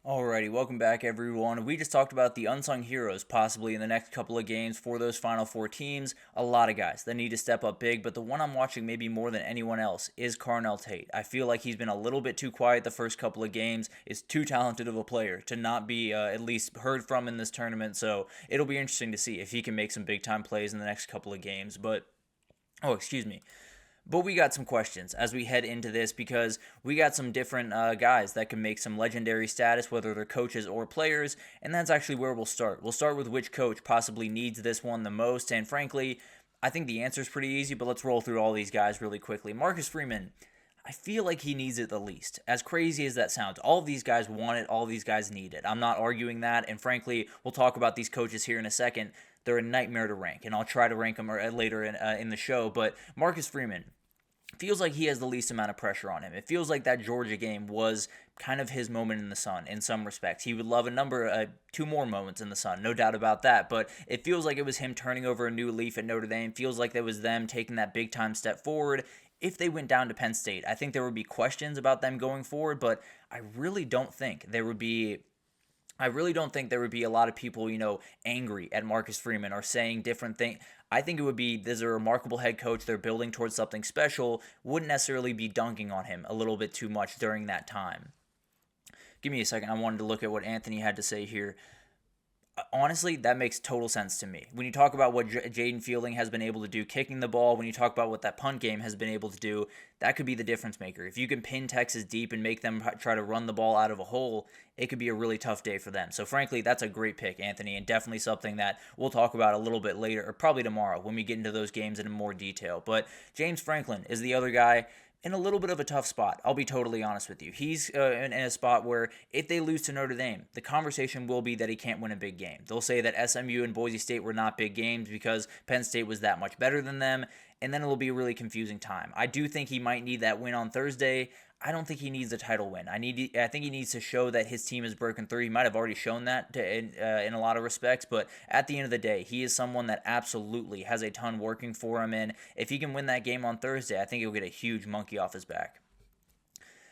Alrighty, welcome back everyone. We just talked about the unsung heroes possibly in the next couple of games for those Final Four teams. A lot of guys that need to step up big, but the one I'm watching maybe more than anyone else is Carnell Tate. I feel like he's been a little bit too quiet the first couple of games, is too talented of a player to not be at least heard from in this tournament, so it'll be interesting to see if he can make some big time plays in the next couple of games, excuse me. But we got some questions as we head into this because we got some different guys that can make some legendary status, whether they're coaches or players, and that's actually where we'll start. We'll start with which coach possibly needs this one the most, and frankly, I think the answer is pretty easy, but let's roll through all these guys really quickly. Marcus Freeman, I feel like he needs it the least. As crazy as that sounds, all of these guys want it, all of these guys need it. I'm not arguing that, and frankly, we'll talk about these coaches here in a second. They're a nightmare to rank, and I'll try to rank them later in the show, but Marcus Freeman feels like he has the least amount of pressure on him. It feels like that Georgia game was kind of his moment in the sun in some respects. He would love two more moments in the sun, no doubt about that, but it feels like it was him turning over a new leaf at Notre Dame. Feels like it was them taking that big time step forward. If they went down to Penn State, I think there would be questions about them going forward, but I really don't think there would be a lot of people, angry at Marcus Freeman or saying different things. I think it would be, there's a remarkable head coach. They're building towards something special. Wouldn't necessarily be dunking on him a little bit too much during that time. Give me a second. I wanted to look at what Anthony had to say here. Honestly, that makes total sense to me. When you talk about what Jaden Fielding has been able to do kicking the ball, when you talk about what that punt game has been able to do, that could be the difference maker. If you can pin Texas deep and make them try to run the ball out of a hole, it could be a really tough day for them. So frankly, that's a great pick, Anthony, and definitely something that we'll talk about a little bit later, or probably tomorrow when we get into those games in more detail. But James Franklin is the other guy in a little bit of a tough spot. I'll be totally honest with you. He's in a spot where if they lose to Notre Dame, the conversation will be that he can't win a big game. They'll say that SMU and Boise State were not big games because Penn State was that much better than them, and then it'll be a really confusing time. I do think he might need that win on Thursday. I don't think he needs a title win. I think he needs to show that his team is broken through. He might have already shown that in a lot of respects, but at the end of the day, he is someone that absolutely has a ton working for him, and if he can win that game on Thursday, I think he'll get a huge monkey off his back.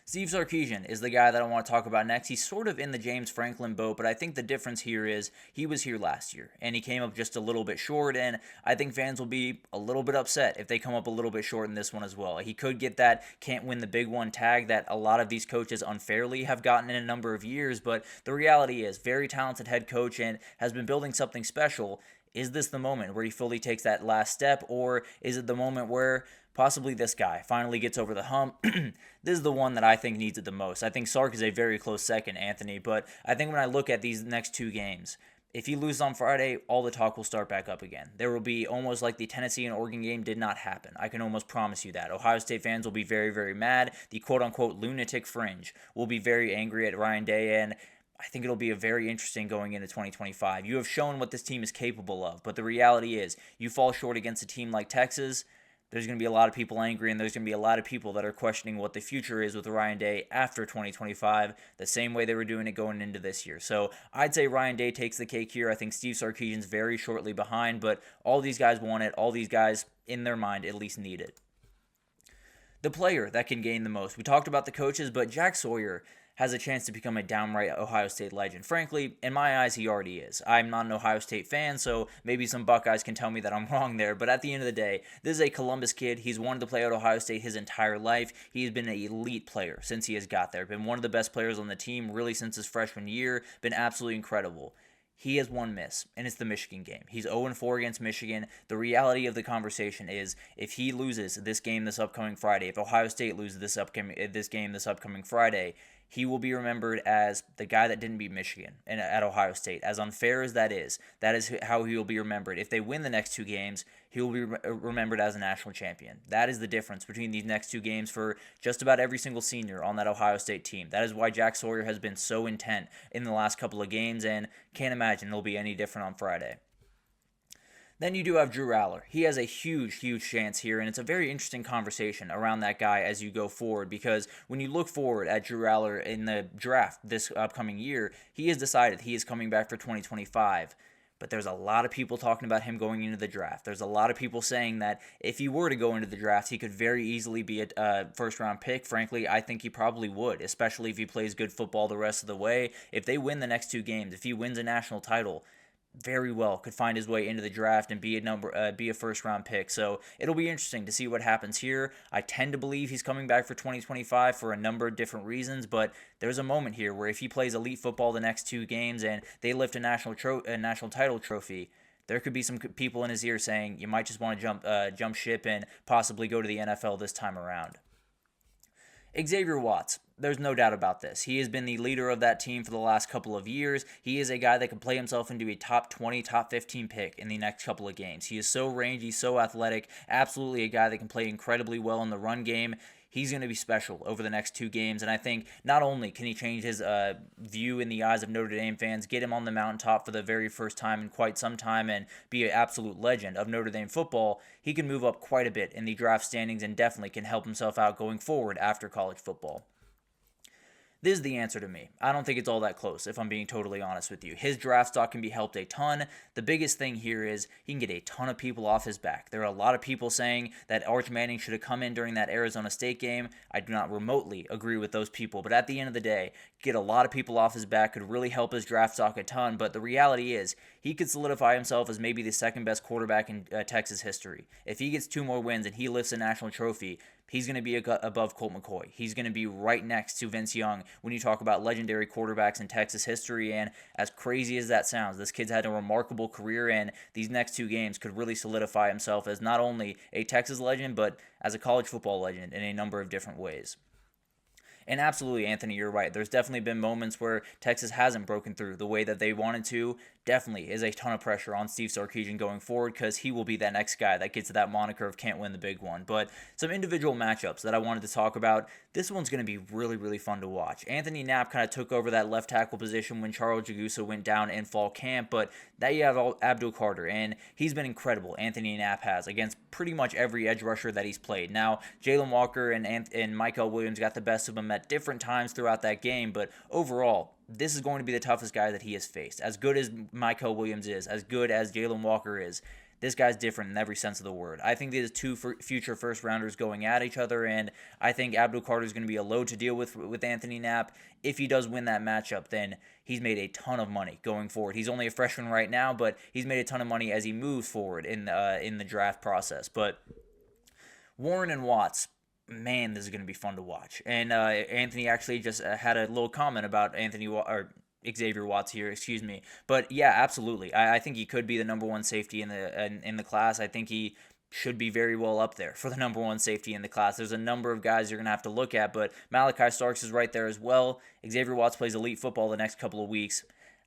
Steve Sarkisian is the guy that I want to talk about next. He's sort of in the James Franklin boat, but I think the difference here is he was here last year, and he came up just a little bit short, and I think fans will be a little bit upset if they come up a little bit short in this one as well. He could get that can't win the big one tag that a lot of these coaches unfairly have gotten in a number of years, but the reality is, very talented head coach and has been building something special. Is this the moment where he fully takes that last step, or is it the moment where possibly this guy finally gets over the hump? This is the one that I think needs it the most. I think Sark is a very close second, Anthony, but I think when I look at these next two games, if he loses on Friday, all the talk will start back up again. There will be almost like the Tennessee and Oregon game did not happen. I can almost promise you that. Ohio State fans will be very, very mad. The quote-unquote lunatic fringe will be very angry at Ryan Day, and I think it'll be a very interesting going into 2025. You have shown what this team is capable of, but the reality is you fall short against a team like Texas, there's going to be a lot of people angry, and there's going to be a lot of people that are questioning what the future is with Ryan Day after 2025, the same way they were doing it going into this year. So I'd say Ryan Day takes the cake here. I think Steve Sarkisian's very shortly behind, but all these guys want it. All these guys, in their mind, at least need it. The player that can gain the most. We talked about the coaches, but Jack Sawyer has a chance to become a downright Ohio State legend. Frankly, in my eyes, he already is. I'm not an Ohio State fan, so maybe some Buckeyes can tell me that I'm wrong there, but at the end of the day, this is a Columbus kid. He's wanted to play at Ohio State his entire life. He's been an elite player since he has got there. Been one of the best players on the team really since his freshman year. Been absolutely incredible. He has one miss, and it's the Michigan game. He's 0-4 against Michigan. The reality of the conversation is if he loses this game this upcoming Friday, if Ohio State loses this game this upcoming Friday, he will be remembered as the guy that didn't beat Michigan at Ohio State. As unfair as that is how he will be remembered. If they win the next two games, he will be remembered as a national champion. That is the difference between these next two games for just about every single senior on that Ohio State team. That is why Jack Sawyer has been so intent in the last couple of games, and can't imagine it'll be any different on Friday. Then you do have Drew Aller. He has a huge, huge chance here, and it's a very interesting conversation around that guy as you go forward, because when you look forward at Drew Aller in the draft this upcoming year, he has decided he is coming back for 2025. but there's a lot of people talking about him going into the draft. There's a lot of people saying that if he were to go into the draft, he could very easily be a first-round pick. Frankly, I think he probably would, especially if he plays good football the rest of the way. If they win the next 2 games, if he wins a national title, very well could find his way into the draft and be a first round pick. So it'll be interesting to see what happens here. I tend to believe he's coming back for 2025 for a number of different reasons, but there's a moment here where if he plays elite football the next 2 games and they lift a national title trophy, there could be some people in his ear saying you might just want to jump ship and possibly go to the NFL this time around. Xavier Watts, there's no doubt about this. He has been the leader of that team for the last couple of years. He is a guy that can play himself into a top 20, top 15 pick in the next couple of games. He is so rangy, so athletic, absolutely a guy that can play incredibly well in the run game. He's going to be special over the next 2 games, and I think not only can he change his view in the eyes of Notre Dame fans, get him on the mountaintop for the very first time in quite some time, and be an absolute legend of Notre Dame football, he can move up quite a bit in the draft standings and definitely can help himself out going forward after college football. This is the answer to me. I don't think it's all that close, if I'm being totally honest with you. His draft stock can be helped a ton. The biggest thing here is he can get a ton of people off his back. There are a lot of people saying that Arch Manning should have come in during that Arizona State game. I do not remotely agree with those people, but at the end of the day, get a lot of people off his back could really help his draft stock a ton, but the reality is he could solidify himself as maybe the second best quarterback in Texas history. If he gets 2 more wins and he lifts a national trophy, he's going to be above Colt McCoy. He's going to be right next to Vince Young when you talk about legendary quarterbacks in Texas history, and as crazy as that sounds, this kid's had a remarkable career, and these next 2 games could really solidify himself as not only a Texas legend, but as a college football legend in a number of different ways. And absolutely, Anthony, you're right. There's definitely been moments where Texas hasn't broken through the way that they wanted to. Definitely is a ton of pressure on Steve Sarkisian going forward because he will be that next guy that gets that moniker of can't win the big one. But some individual matchups that I wanted to talk about. This one's going to be really, really fun to watch. Anthony Knapp kind of took over that left tackle position when Charles Jagusa went down in fall camp, but now you have Abdul Carter, and he's been incredible, Anthony Knapp has, against pretty much every edge rusher that he's played. Now, Jalen Walker and Michael Williams got the best of him at different times throughout that game, but overall, this is going to be the toughest guy that he has faced. As good as Michael Williams is, as good as Jalen Walker is, this guy's different in every sense of the word. I think there's 2 future first-rounders going at each other, and I think Abdul Carter is going to be a load to deal with Anthony Knapp. If he does win that matchup, then he's made a ton of money going forward. He's only a freshman right now, but he's made a ton of money as he moves forward in the draft process. But Warren and Watts, man, this is going to be fun to watch. And Anthony actually just had a little comment about Xavier Watts here, excuse me. But yeah, absolutely. I think he could be the number 1 safety in the class. I think he should be very well up there for the number 1 safety in the class. There's a number of guys you're going to have to look at, but Malachi Starks is right there as well. Xavier Watts plays elite football the next couple of weeks.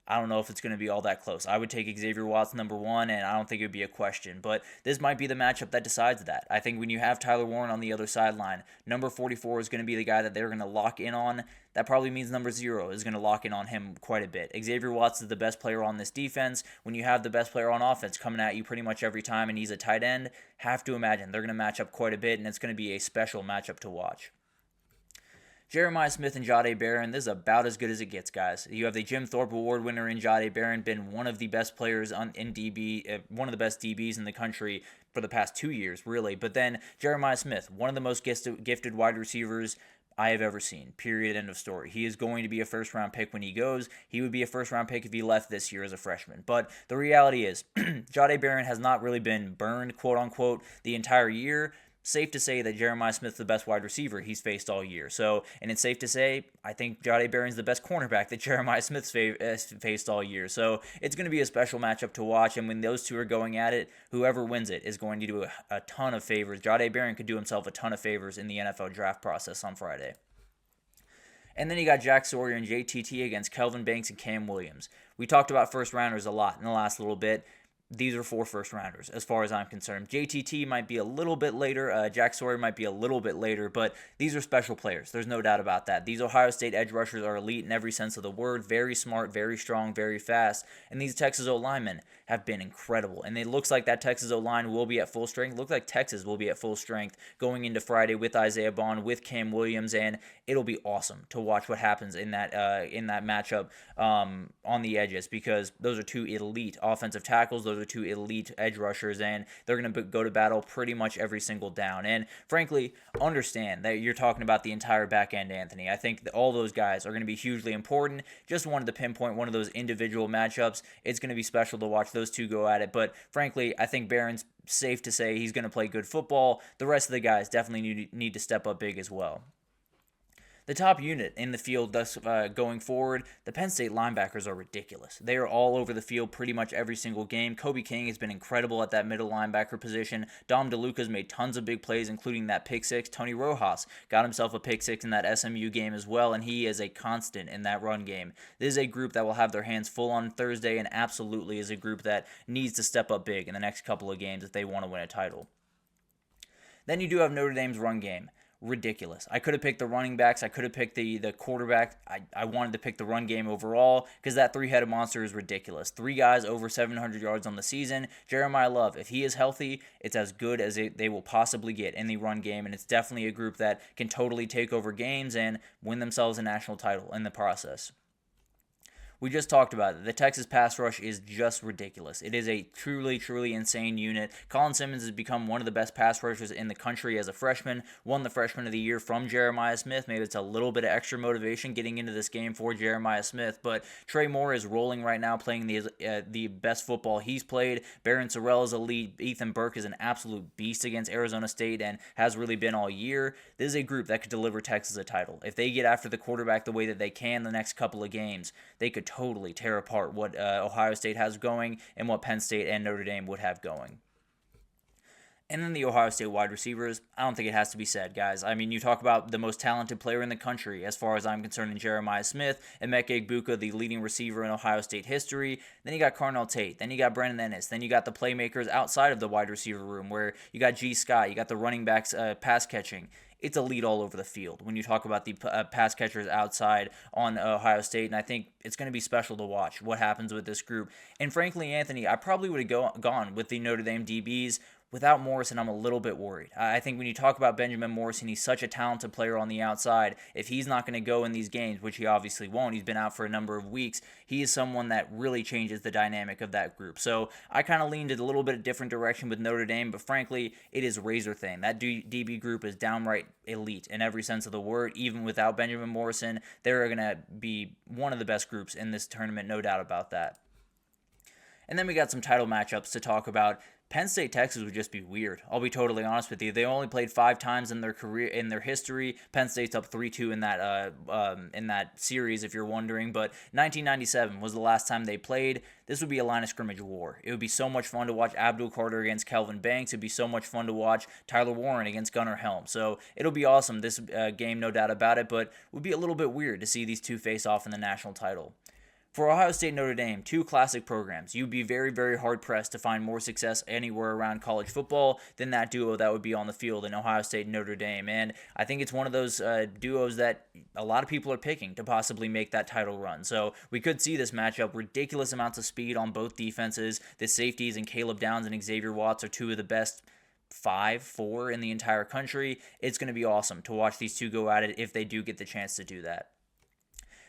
I don't know if it's going to be all that close. I would take Xavier Watts number 1, and I don't think it would be a question. But this might be the matchup that decides that. I think when you have Tyler Warren on the other sideline, number 44 is going to be the guy that they're going to lock in on. That probably means number 0 is going to lock in on him quite a bit. Xavier Watts is the best player on this defense. When you have the best player on offense coming at you pretty much every time, and he's a tight end, have to imagine they're going to match up quite a bit, and it's going to be a special matchup to watch. Jeremiah Smith and Jahdae Barron, this is about as good as it gets, guys. You have the Jim Thorpe Award winner in Jahdae Barron, been one of the best players in DB, one of the best DBs in the country for the past 2 years, really. But then Jeremiah Smith, one of the most gifted wide receivers I have ever seen, period, end of story. He is going to be a first-round pick when he goes. He would be a first-round pick if he left this year as a freshman. But the reality is, Jahdae Barron has not really been burned, quote-unquote, the entire year. Safe to say that Jeremiah Smith's the best wide receiver he's faced all year. So, and it's safe to say, I think Jahdae Barron's the best cornerback that Jeremiah Smith's faced all year. So, it's going to be a special matchup to watch, and when those two are going at it, whoever wins it is going to do a ton of favors. Jahdae Barron could do himself a ton of favors in the NFL draft process on Friday. And then you got Jack Sawyer and JTT against Kelvin Banks and Cam Williams. We talked about first-rounders a lot in the last little bit. these are 4 first-rounders as far as I'm concerned. JTT might be a little bit later. Jack Sawyer might be a little bit later, but these are special players. There's no doubt about that. These Ohio State edge rushers are elite in every sense of the word. Very smart, very strong, very fast. And these Texas O-linemen have been incredible. And it looks like that Texas O-line will be at full strength. It looks like Texas will be at full strength going into Friday with Isaiah Bond, with Cam Williams, and it'll be awesome to watch what happens in that matchup on the edges, because those are 2 elite offensive tackles. Those are 2 elite edge rushers, and they're going to go to battle pretty much every single down. And frankly, understand that you're talking about the entire back end, Anthony. I think that all those guys are going to be hugely important. Just wanted to pinpoint one of those individual matchups. It's going to be special to watch those 2 go at it, but frankly, I think Barron's safe to say he's going to play good football. The rest of the guys definitely need to step up big as well. The top unit in the field thus going forward, the Penn State linebackers are ridiculous. They are all over the field pretty much every single game. Kobe King has been incredible at that middle linebacker position. Dom DeLuca's made tons of big plays, including that pick six. Tony Rojas got himself a pick six in that SMU game as well, and he is a constant in that run game. This is a group that will have their hands full on Thursday, and absolutely is a group that needs to step up big in the next couple of games if they want to win a title. Then you do have Notre Dame's run game. Ridiculous. I could have picked the running backs. I could have picked the quarterback. I wanted to pick the run game overall because that 3-headed monster is ridiculous. 3 guys over 700 yards on the season. Jeremiah Love, if he is healthy, it's as good as they will possibly get in the run game, and it's definitely a group that can totally take over games and win themselves a national title in the process. We just talked about it. The Texas pass rush is just ridiculous. It is a truly, truly insane unit. Colin Simmons has become one of the best pass rushers in the country as a freshman. Won the Freshman of the Year from Jeremiah Smith. Maybe it's a little bit of extra motivation getting into this game for Jeremiah Smith. But Trey Moore is rolling right now, playing the best football he's played. Barron Sorrell is elite. Ethan Burke is an absolute beast against Arizona State and has really been all year. This is a group that could deliver Texas a title. If they get after the quarterback the way that they can the next couple of games, they could totally tear apart what Ohio State has going and what Penn State and Notre Dame would have going. And then the Ohio State wide receivers, I don't think it has to be said, guys. I mean, you talk about the most talented player in the country, as far as I'm concerned, in Jeremiah Smith, and Emeka Egbuka, the leading receiver in Ohio State history. Then you got Carnell Tate. Then you got Brandon Ennis. Then you got the playmakers outside of the wide receiver room, where you got G. Scott. You got the running backs pass catching. It's elite all over the field when you talk about the pass catchers outside on Ohio State, and I think it's going to be special to watch what happens with this group. And frankly, Anthony, I probably would have gone with the Notre Dame DBs. Without Morrison, I'm a little bit worried. I think when you talk about Benjamin Morrison, he's such a talented player on the outside. If he's not going to go in these games, which he obviously won't, he's been out for a number of weeks, he is someone that really changes the dynamic of that group. So I kind of leaned a little bit different direction with Notre Dame, but frankly, it is razor thin. That DB group is downright elite in every sense of the word. Even without Benjamin Morrison, they're going to be one of the best groups in this tournament, no doubt about that. And then we got some title matchups to talk about. Penn State, Texas would just be weird. I'll be totally honest with you. They only played 5 times in their career, in their history. Penn State's up 3-2 in that series, if you're wondering. But 1997 was the last time they played. This would be a line of scrimmage war. It would be so much fun to watch Abdul Carter against Kelvin Banks. It'd be so much fun to watch Tyler Warren against Gunnar Helm. So it'll be awesome, this game, no doubt about it. But it would be a little bit weird to see these two face off in the national title. For Ohio State and Notre Dame, 2 classic programs, you'd be very, very hard-pressed to find more success anywhere around college football than that duo that would be on the field in Ohio State and Notre Dame. And I think it's one of those duos that a lot of people are picking to possibly make that title run. So we could see this matchup, ridiculous amounts of speed on both defenses. The safeties and Caleb Downs and Xavier Watts are 2 of the best 4 in the entire country. It's going to be awesome to watch these two go at it if they do get the chance to do that.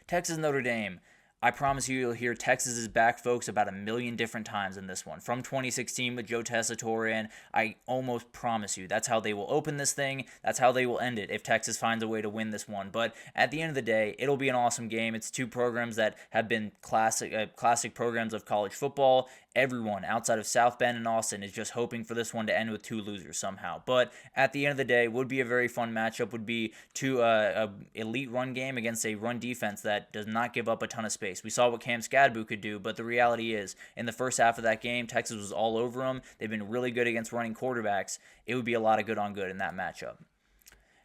Texas and Notre Dame. I promise you'll hear Texas is back, folks, about 1 million different times in this one. From 2016 with Joe Tessitore, and I almost promise you that's how they will open this thing. That's how they will end it if Texas finds a way to win this one. But at the end of the day, it'll be an awesome game. It's 2 programs that have been classic programs of college football. Everyone outside of South Bend and Austin is just hoping for this one to end with 2 losers somehow. But at the end of the day, would be a very fun matchup. Would be 2 elite run game against a run defense that does not give up a ton of space. We saw what Cam Skadbu could do, but the reality is, in the first half of that game, Texas was all over them. They've been really good against running quarterbacks. It would be a lot of good on good in that matchup.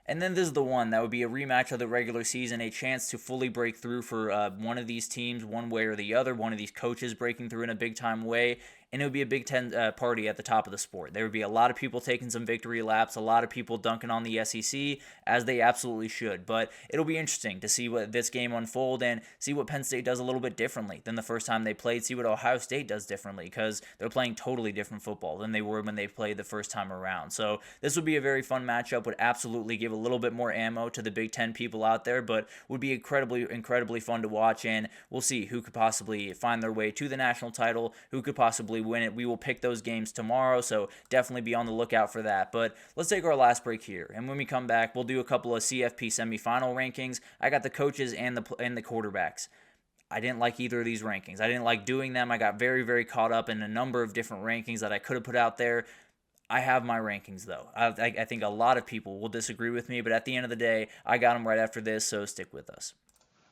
And then this is the one that would be a rematch of the regular season, a chance to fully break through for one of these teams one way or the other, one of these coaches breaking through in a big-time way. and it would be a Big Ten party at the top of the sport. There would be a lot of people taking some victory laps, a lot of people dunking on the SEC, as they absolutely should. But it'll be interesting to see what this game unfold and see what Penn State does a little bit differently than the first time they played, see what Ohio State does differently, because they're playing totally different football than they were when they played the first time around. So this would be a very fun matchup, would absolutely give a little bit more ammo to the Big Ten people out there, but would be incredibly fun to watch, and we'll see who could possibly find their way to the national title, who could possibly win it. We will pick those games tomorrow, so definitely be on the lookout for that. But let's take our last break here, and when we come back, we'll do a couple of CFP semifinal rankings. I got the coaches and the quarterbacks. I didn't like either of these rankings. I didn't like doing them. I got very caught up in a number of different rankings that I could have put out there. I have my rankings, though. I think a lot of people will disagree with me, but at the end of the day, I got them right after this, so stick with us.